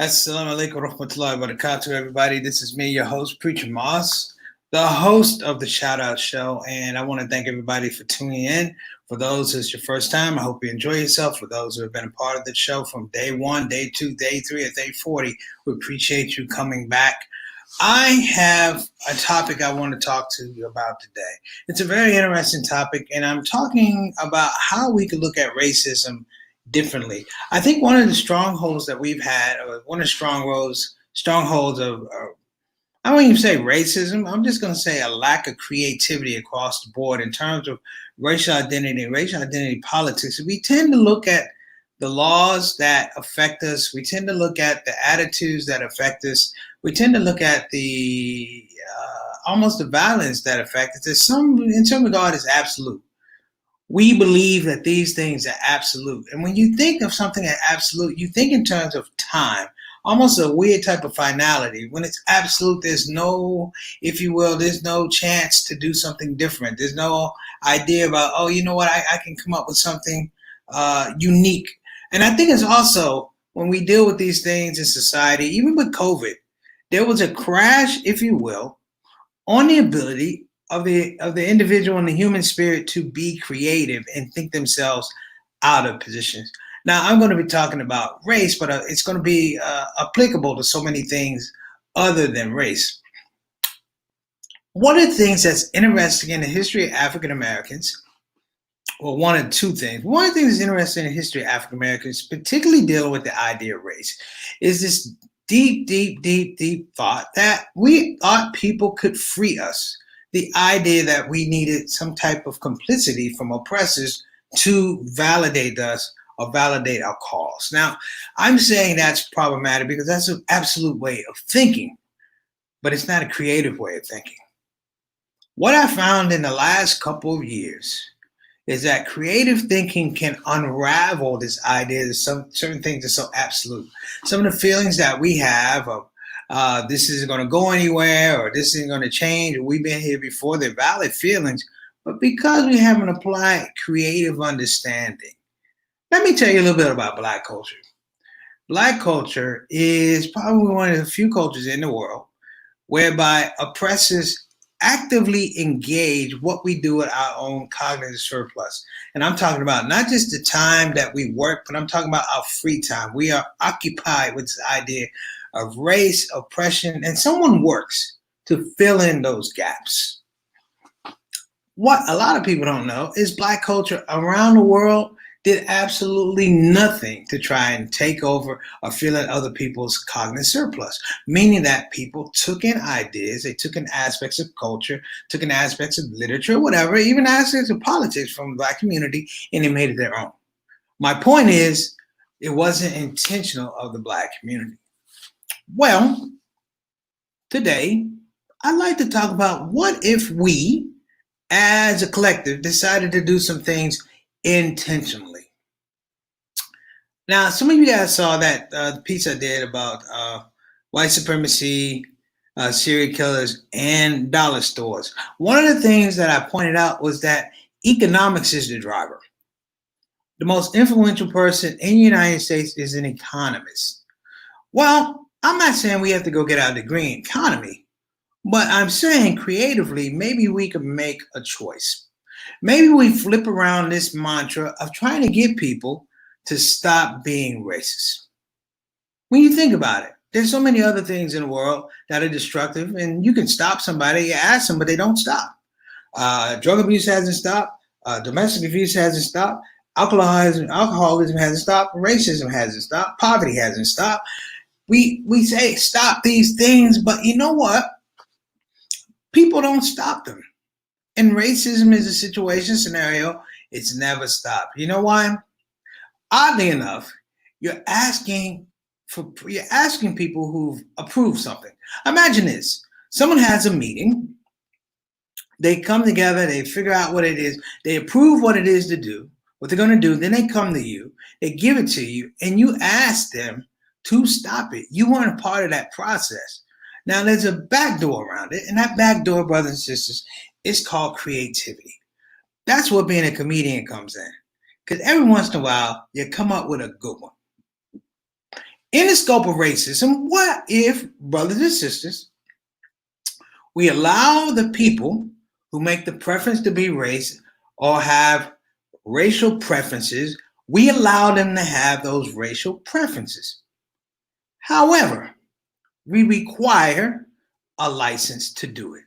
Assalamu alaikum warahmatullahi wabarakatuh, everybody. This is me, your host, Preacher Moss, the host of the ShOUT Show. And I want to thank everybody for tuning in. For those it's your first time, I hope you enjoy yourself. For those who have been a part of the show from day 1, day 2, day 3, or day 40, we appreciate you coming back. I have a topic I want to talk to you about today. It's a very interesting topic, and I'm talking about how we can look at racism differently. I think one of the strongholds that we've had, or one of the strongholds of, I won't even say racism, I'm just going to say a lack of creativity across the board in terms of racial identity politics. We tend to look at the laws that affect us. We tend to look at the attitudes that affect us. We tend to look at the almost the violence that affects us. In some regard, is absolute. We believe that these things are absolute. And when you think of something as absolute, you think in terms of time, almost a weird type of finality. When it's absolute, there's no, if you will, there's no chance to do something different. There's no idea about, oh, you know what, I can come up with something unique. And I think it's also, when we deal with these things in society, even with COVID, there was a crash, if you will, on the ability of the individual and the human spirit to be creative and think themselves out of positions. Now, I'm going to be talking about race, but it's going to be applicable to so many things other than race. One of the things that's interesting in the history of African Americans, well, one of two things. One of the things that's interesting in the history of African Americans, particularly dealing with the idea of race, is this deep thought that we thought people could free us. The idea that we needed some type of complicity from oppressors to validate us or validate our cause. Now, I'm saying that's problematic because that's an absolute way of thinking, but it's not a creative way of thinking. What I found in the last couple of years is that creative thinking can unravel this idea that certain things are so absolute. Some of the feelings that we have of this isn't going to go anywhere, or this isn't going to change, or we've been here before, they're valid feelings, but because we haven't applied creative understanding. Let me tell you a little bit about Black culture. Black culture is probably one of the few cultures in the world whereby oppressors actively engage what we do with our own cognitive surplus. And I'm talking about not just the time that we work, but I'm talking about our free time. We are occupied with this idea of race, oppression, and someone works to fill in those gaps. What a lot of people don't know is Black culture around the world did absolutely nothing to try and take over or fill in other people's cognitive surplus, meaning that people took in ideas, they took in aspects of culture, took in aspects of literature, whatever, even aspects of politics from the Black community, and they made it their own. My point is, it wasn't intentional of the Black community. Well, today, I'd like to talk about what if we, as a collective, decided to do some things intentionally. Now, some of you guys saw that piece I did about white supremacy, serial killers, and dollar stores. One of the things that I pointed out was that economics is the driver. The most influential person in the United States is an economist. Well, I'm not saying we have to go get out of the green economy, but I'm saying creatively, maybe we could make a choice. Maybe we flip around this mantra of trying to get people to stop being racist. When you think about it, there's so many other things in the world that are destructive, and you can stop somebody, you ask them, but they don't stop. Drug abuse hasn't stopped. Domestic abuse hasn't stopped. Alcoholism hasn't stopped. Racism hasn't stopped. Poverty hasn't stopped. We say stop these things, but you know what? People don't stop them. And racism is a situation scenario. It's never stopped. You know why? Oddly enough, you're asking people who've approved something. Imagine this: someone has a meeting. They come together, they figure out what it is, they approve what it is to do, what they're going to do, then they come to you, they give it to you, and you ask them to stop it. You weren't a part of that process. Now, there's a back door around it, and that back door, brothers and sisters, is called creativity. That's where being a comedian comes in. Because every once in a while, you come up with a good one. In the scope of racism, what if, brothers and sisters, we allow the people who make the preference to be race or have racial preferences, we allow them to have those racial preferences. However, we require a license to do it.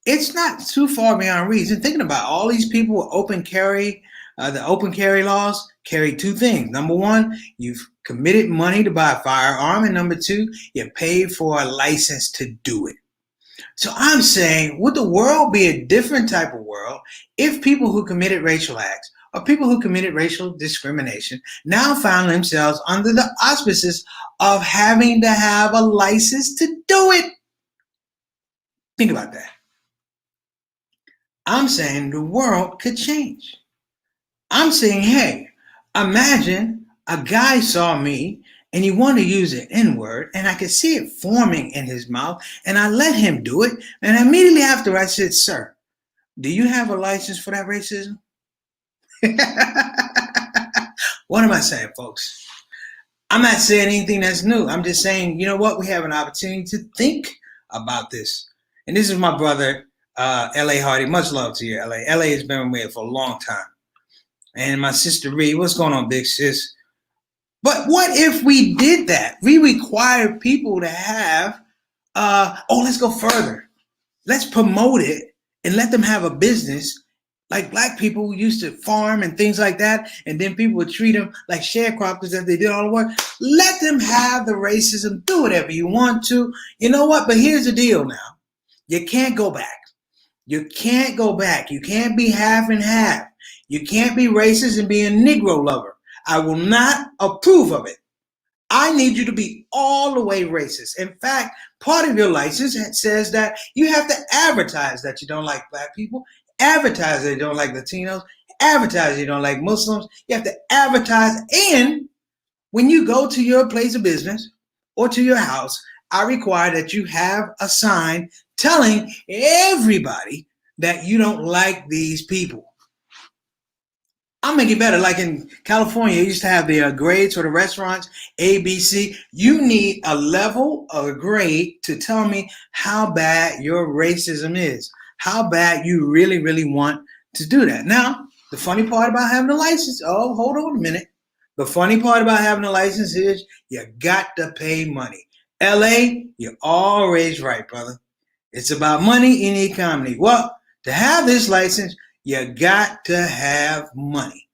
It's not too far beyond reason. Thinking about all these people with open carry, the open carry laws carry two things. Number one, you've committed money to buy a firearm, and number two, you paid for a license to do it. So I'm saying, would the world be a different type of world if people who committed racial acts or people who committed racial discrimination now found themselves under the auspices of having to have a license to do it? Think about that. I'm saying the world could change. I'm saying, hey, imagine a guy saw me and he wanted to use an N-word, and I could see it forming in his mouth, and I let him do it. And immediately after, I said, sir, do you have a license for that racism? What am I saying, folks? I'm not saying anything that's new. I'm just saying, you know what? We have an opportunity to think about this. And this is my brother, L.A. Hardy. Much love to you, L.A. L.A. has been with me for a long time. And my sister Reed, what's going on, big sis? But what if we did that? We require people to have, let's go further. Let's promote it and let them have a business like black people who used to farm and things like that. And then people would treat them like sharecroppers as they did all the work. Let them have the racism, do whatever you want to. You know what? But here's the deal now. You can't go back. You can't go back. You can't be half and half. You can't be racist and be a Negro lover. I will not approve of it. I need you to be all the way racist. In fact, part of your license says that you have to advertise that you don't like black people, advertise that you don't like Latinos, advertise you don't like Muslims. You have to advertise. And when you go to your place of business or to your house, I require that you have a sign telling everybody that you don't like these people. I'll make it better. Like in California, you used to have the grades for the restaurants, A, B, C. You need a level or a grade to tell me how bad your racism is, how bad you really, really want to do that. Now, the funny part about having a license, hold on a minute. The funny part about having a license is you got to pay money. LA, you're always right, brother. It's about money in the economy. Well, to have this license, you got to have money.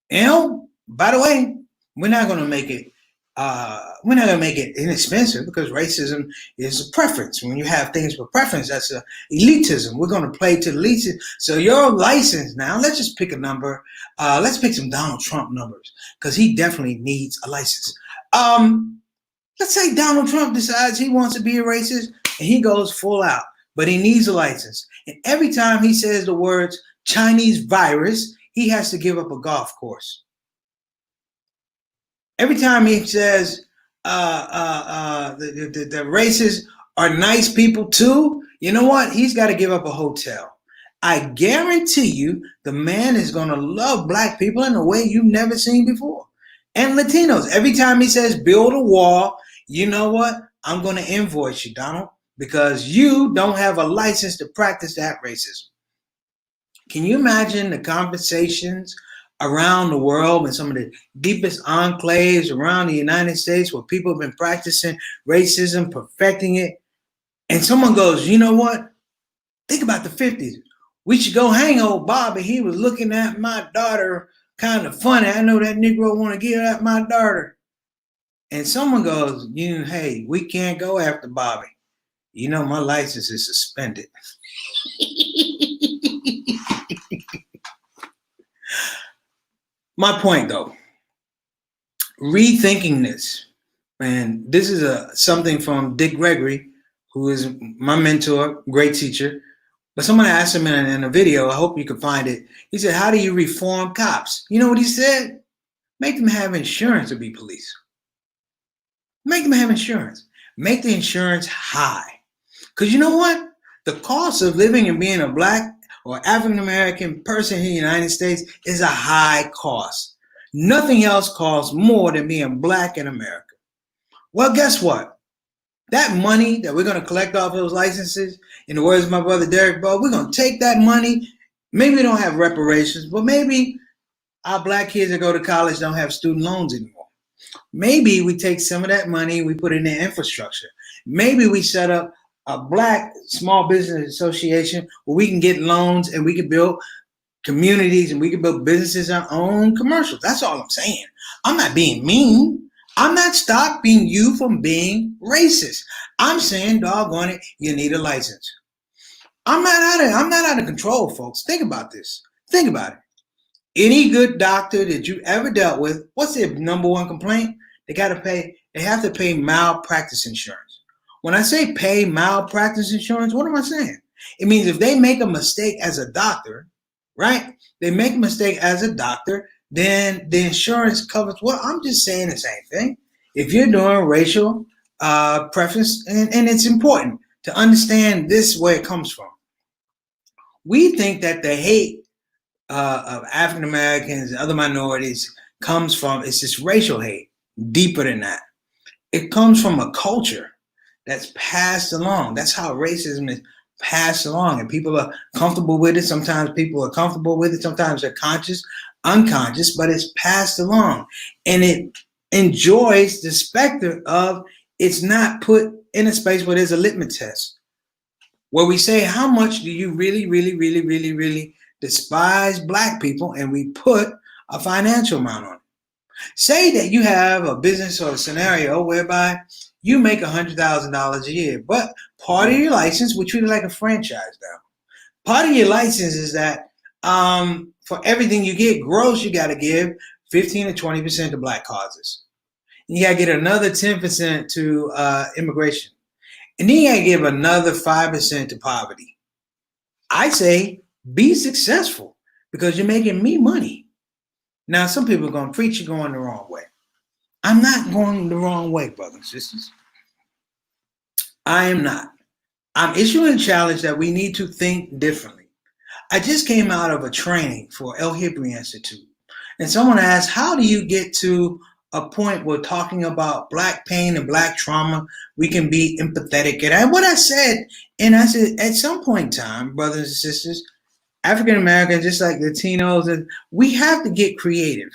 And by the way, we're not going to make it. We're not going to make it inexpensive because racism is a preference. When you have things for preference, that's a elitism. We're going to play to the elitism. So your license now. Let's just pick a number. Let's pick some Donald Trump numbers because he definitely needs a license. Let's say Donald Trump decides he wants to be a racist and he goes full out, but he needs a license. And every time he says the words Chinese virus, he has to give up a golf course. Every time he says the racists are nice people too, you know what? He's got to give up a hotel. I guarantee you the man is going to love black people in a way you've never seen before. And Latinos, every time he says build a wall, you know what? I'm going to invoice you, Donald, because you don't have a license to practice that racism. Can you imagine the conversations around the world in some of the deepest enclaves around the United States where people have been practicing racism, perfecting it, and someone goes, you know what? Think about the 50s. We should go hang old Bobby. He was looking at my daughter kind of funny. I know that Negro want to get at my daughter. And someone goes, hey, we can't go after Bobby. You know, my license is suspended. My point, though, rethinking this, and this is something from Dick Gregory, who is my mentor, great teacher. But someone asked him in a video, I hope you can find it. He said, how do you reform cops? You know what he said? Make them have insurance to be police. Make them have insurance. Make the insurance high. Because you know what? The cost of living and being a Black or African-American person in the United States is a high cost. Nothing else costs more than being Black in America. Well, guess what? That money that we're going to collect off those licenses, in the words of my brother Derek Ball, we're going to take that money. Maybe we don't have reparations, but maybe our Black kids that go to college don't have student loans anymore. Maybe we take some of that money, we put it in the infrastructure. Maybe we set up a Black small business association where we can get loans and we can build communities and we can build businesses, our own commercials. That's all I'm saying. I'm not being mean. I'm not stopping you from being racist. I'm saying, doggone it, you need a license. I'm not out of control, folks. Think about this. Think about it. Any good doctor that you ever dealt with, what's their number one complaint? They have to pay malpractice insurance. When I say pay malpractice insurance, what am I saying? It means if they make a mistake as a doctor, right? They make a mistake as a doctor, then the insurance covers. Well, I'm just saying the same thing. If you're doing racial preference, and it's important to understand this where it comes from. We think that the hate of African Americans and other minorities comes from, it's this racial hate. Deeper than that. It comes from a culture that's passed along. That's how racism is passed along, and people are comfortable with it. Sometimes people are comfortable with it. Sometimes they're conscious, unconscious, but it's passed along, and it enjoys the specter of it's not put in a space where there's a litmus test where we say, how much do you really, really, really, really, really despise Black people, and we put a financial amount on it. Say that you have a business or a scenario whereby you make $100,000 a year, but part of your license, we treat it like a franchise now. Part of your license is that for everything you get gross, you got to give 15 to 20% to Black causes. And you got to get another 10% to immigration. And then you got to give another 5% to poverty. I say be successful because you're making me money. Now, some people are going to preach you going the wrong way. I'm not going the wrong way, brothers and sisters. I am not. I'm issuing a challenge that we need to think differently. I just came out of a training for El Hibri Institute, and someone asked, how do you get to a point where talking about Black pain and Black trauma, we can be empathetic? And what I said, at some point in time, brothers and sisters, African Americans, just like Latinos, we have to get creative.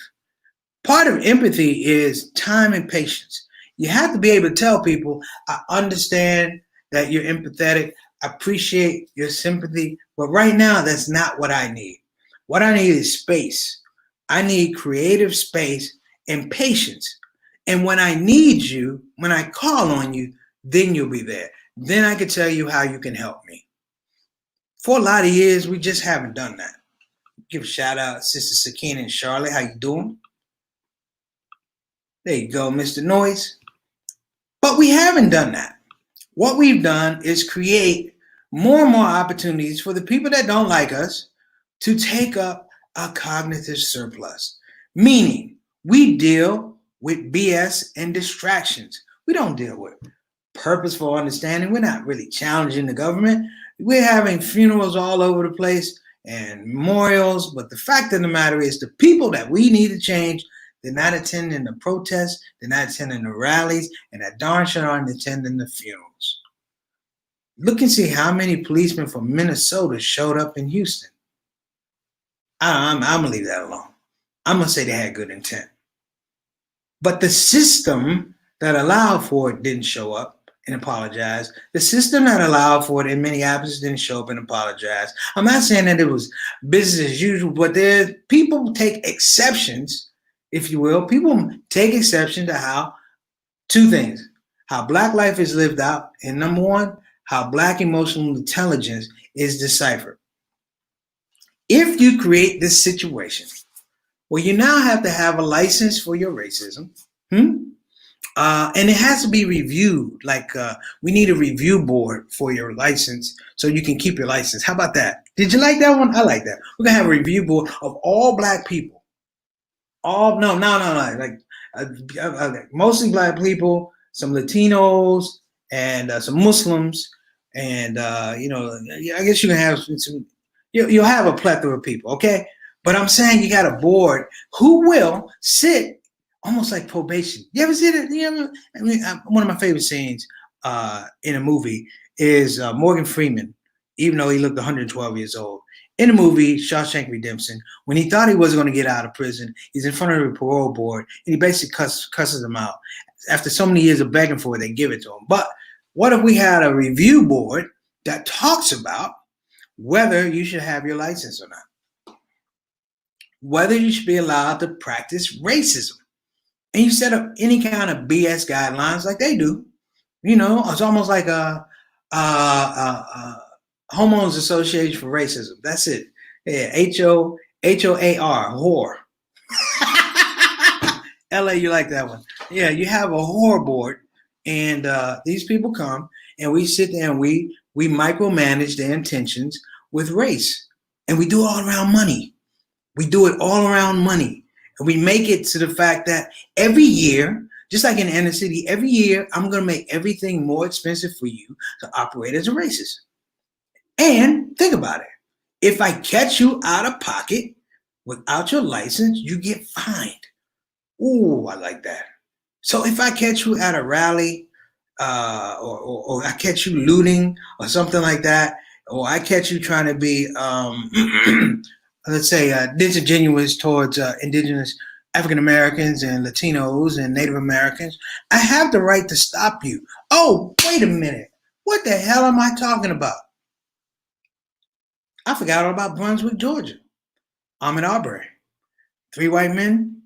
Part of empathy is time and patience. You have to be able to tell people, I understand that you're empathetic, I appreciate your sympathy, but right now that's not what I need. What I need is space. I need creative space and patience. And when I need you, when I call on you, then you'll be there. Then I can tell you how you can help me. For a lot of years, we just haven't done that. Give a shout out, Sister Sakina and Charlotte. How you doing? There you go, Mr. Noise. But we haven't done that. What we've done is create more and more opportunities for the people that don't like us to take up a cognitive surplus. Meaning, we deal with BS and distractions. We don't deal with purposeful understanding. We're not really challenging the government. We're having funerals all over the place and memorials, but the fact of the matter is the people that we need to change, they're not attending the protests, they're not attending the rallies, and that darn sure aren't attending the funerals. Look and see how many policemen from Minnesota showed up in Houston. I'm going to leave that alone. I'm going to say they had good intent. But the system that allowed for it didn't show up, and apologize. The system that allowed for it in Minneapolis didn't show up and apologize. I'm not saying that it was business as usual, but people take exceptions, if you will. People take exception to how two things: how Black life is lived out, and number one, how Black emotional intelligence is deciphered. If you create this situation where you now have to have a license for your racism, and it has to be reviewed. Like we need a review board for your license so you can keep your license. How about that? Did you like that one? I like that. We're gonna have a review board of all Black people. All no, like mostly Black people, some Latinos, and some Muslims, and I guess you can have some. You'll have a plethora of people, okay? But I'm saying you got a board who will sit almost like probation. You ever see that? One of my favorite scenes in a movie is Morgan Freeman, even though he looked 112 years old. In the movie Shawshank Redemption, when he thought he wasn't going to get out of prison, he's in front of the parole board, and he basically cusses them out. After so many years of begging for it, they give it to him. But what if we had a review board that talks about whether you should have your license or not, whether you should be allowed to practice racism, and you set up any kind of BS guidelines like they do? It's almost like a Homeowners Association for Racism. That's it. Yeah, HOAR, whore. LA, you like that one? Yeah, you have a whore board, and these people come, and we sit there and we micromanage their intentions with race, and we do it all around money. We do it all around money, and we make it to the fact that every year, just like in the inner city, every year I'm going to make everything more expensive for you to operate as a racist. And think about it. If I catch you out of pocket without your license, you get fined. Ooh, I like that. So if I catch you at a rally, or I catch you looting or something like that, or I catch you trying to be, let's say, disingenuous towards indigenous African Americans and Latinos and Native Americans, I have the right to stop you. Oh, wait a minute. What the hell am I talking about? I forgot all about Brunswick, Georgia. Ahmaud Arbery. 3 white men?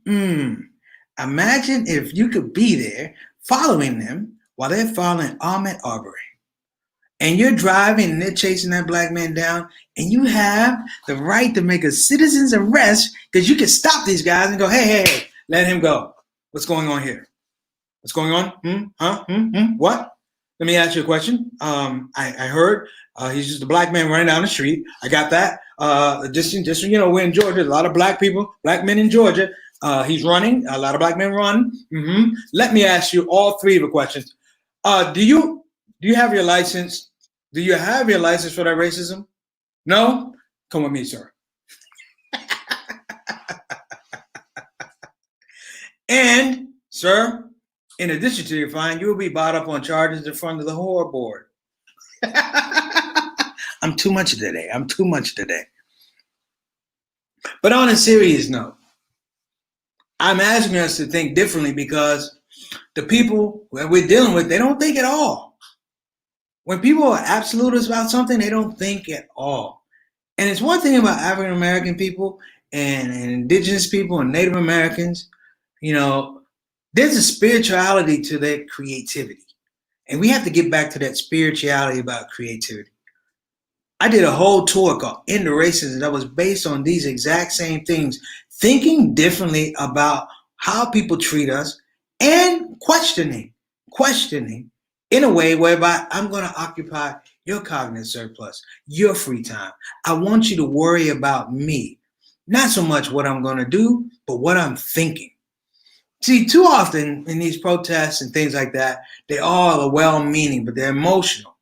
Imagine if you could be there following them while they're following Ahmaud Arbery. And you're driving and they're chasing that Black man down, and you have the right to make a citizen's arrest because you can stop these guys and go, hey, let him go. What's going on here? What's going on? What? Let me ask you a question. I heard he's just a Black man running down the street. I got that. Just we're in Georgia. A lot of Black people, Black men in Georgia. He's running. A lot of Black men run. Let me ask you all 3 of the questions. Do you have your license? Do you have your license for that racism? No? Come with me, sir. And, sir, in addition to your fine, you will be brought up on charges in front of the whore board. I'm too much today. But on a serious note, I'm asking us to think differently because the people that we're dealing with, they don't think at all. When people are absolutists about something, they don't think at all. And it's one thing about African American people and indigenous people and Native Americans, there's a spirituality to their creativity. And we have to get back to that spirituality about creativity. I did a whole tour called Into Racism that was based on these exact same things, thinking differently about how people treat us and questioning in a way whereby I'm going to occupy your cognitive surplus, your free time. I want you to worry about me, not so much what I'm going to do, but what I'm thinking. See, too often in these protests and things like that, they all are well-meaning, but they're emotional.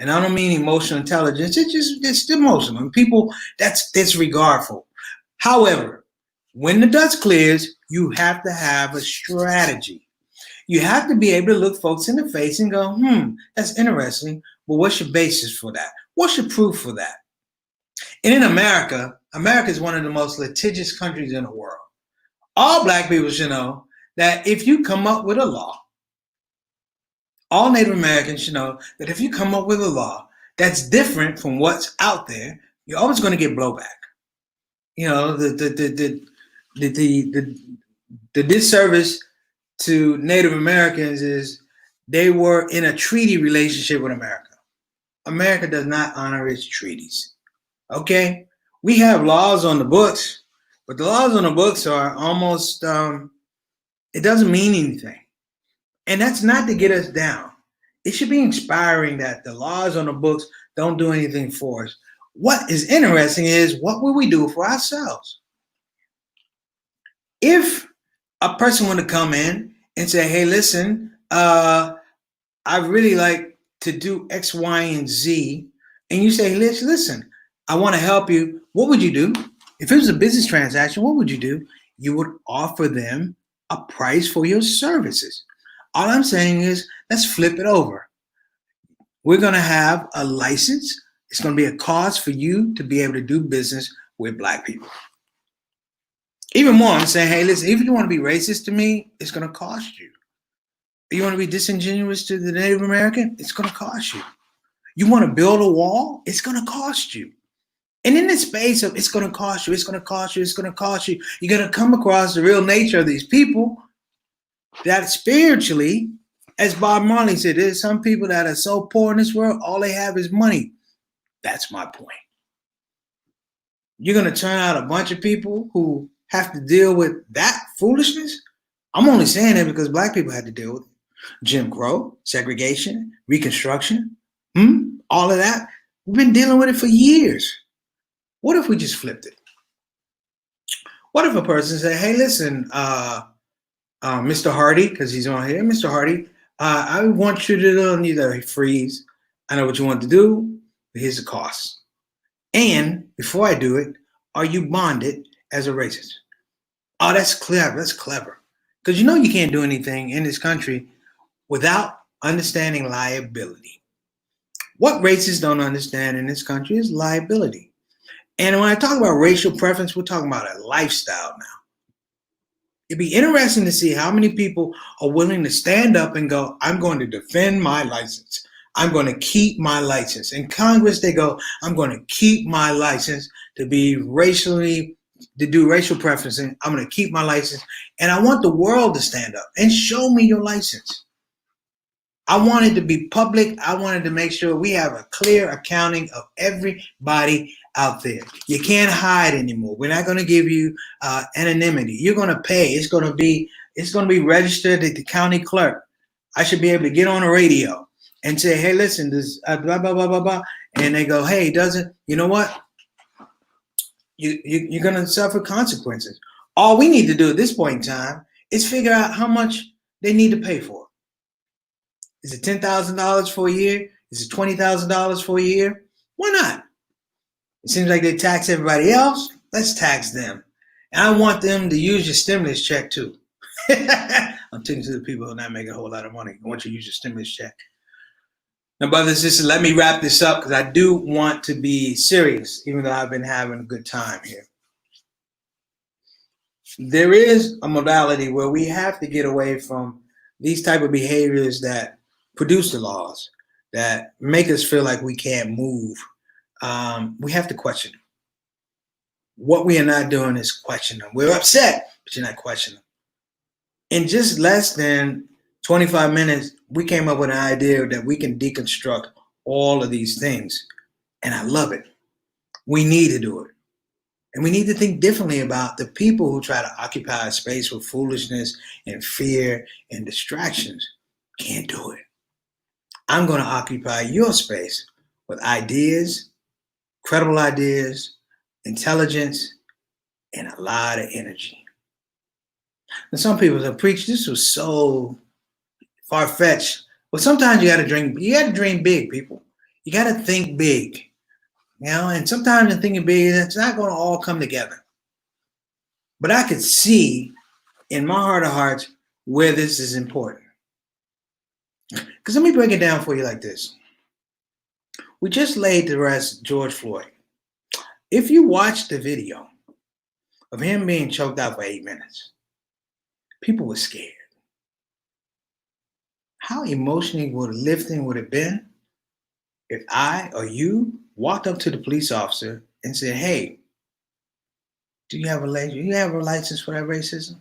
And I don't mean emotional intelligence. It's emotional. And people, that's disregardful. However, when the dust clears, you have to have a strategy. You have to be able to look folks in the face and go, that's interesting. But what's your basis for that? What's your proof for that? And in America is one of the most litigious countries in the world. All Black people should know that if you come up with a law All Native Americans should know that if you come up with a law that's different from what's out there, you're always going to get blowback. You know, the disservice to Native Americans is they were in a treaty relationship with America. America does not honor its treaties. Okay? We have laws on the books, but the laws on the books are almost, it doesn't mean anything. And that's not to get us down. It should be inspiring that the laws on the books don't do anything for us. What is interesting is what will we do for ourselves? If a person want to come in and say, hey, listen, I really like to do X, Y, and Z, and you say, listen, I want to help you, what would you do? If it was a business transaction, what would you do? You would offer them a price for your services. All I'm saying is, let's flip it over. We're going to have a license. It's going to be a cost for you to be able to do business with Black people. Even more, I'm saying, hey, listen, if you want to be racist to me, it's going to cost you. You want to be disingenuous to the Native American? It's going to cost you. You want to build a wall? It's going to cost you. And in this space of it's going to cost you, it's going to cost you, it's going to cost you, you're going to come across the real nature of these people that spiritually, as Bob Marley said, there's some people that are so poor in this world, all they have is money. That's my point. You're going to turn out a bunch of people who have to deal with that foolishness? I'm only saying that because Black people had to deal with it. Jim Crow, segregation, Reconstruction, all of that. We've been dealing with it for years. What if we just flipped it? What if a person said, hey, listen, Mr. Hardy, because he's on here, Mr. Hardy, I want you to either freeze. I know what you want to do, but here's the cost. And before I do it, are you bonded as a racist? Oh, that's clever. That's clever. Because you know you can't do anything in this country without understanding liability. What racists don't understand in this country is liability. And when I talk about racial preference, we're talking about a lifestyle now. It'd be interesting to see how many people are willing to stand up and go, I'm going to defend my license. I'm going to keep my license. In Congress, they go, I'm going to keep my license to be to do racial preferencing. I'm going to keep my license. And I want the world to stand up and show me your license. I wanted to be public. I wanted to make sure we have a clear accounting of everybody out there. You can't hide anymore. We're not going to give you anonymity. You're going to pay. It's going to be registered at the county clerk. I should be able to get on the radio and say, hey, listen, this blah, blah, blah, blah, blah. And they go, hey, you know what? You're going to suffer consequences. All we need to do at this point in time is figure out how much they need to pay for. Is it $10,000 for a year? Is it $20,000 for a year? Why not? It seems like they tax everybody else. Let's tax them. And I want them to use your stimulus check too. I'm talking to the people who are not making a whole lot of money. I want you to use your stimulus check. Now, brothers and sisters, let me wrap this up because I do want to be serious, even though I've been having a good time here. There is a modality where we have to get away from these type of behaviors that produce the laws, that make us feel like we can't move. We have to question them. What we are not doing is question them. We're upset, but you're not questioning them. In just less than 25 minutes, we came up with an idea that we can deconstruct all of these things. And I love it. We need to do it. And we need to think differently about the people who try to occupy a space with foolishness and fear and distractions. Can't do it. I'm going to occupy your space with ideas, credible ideas, intelligence, and a lot of energy. And some people say, preach, this was so far-fetched. Well, sometimes you got to dream big, people. You got to think big. And sometimes in thinking big, it's not going to all come together. But I could see in my heart of hearts where this is important. Because let me break it down for you like this. We just laid to rest George Floyd. If you watch the video of him being choked out for 8 minutes, people were scared. How emotionally lifting would it have been if I or you walked up to the police officer and said, "Hey, do you have a license? You have a license for that racism?"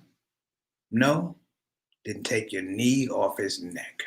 No, then take your knee off his neck.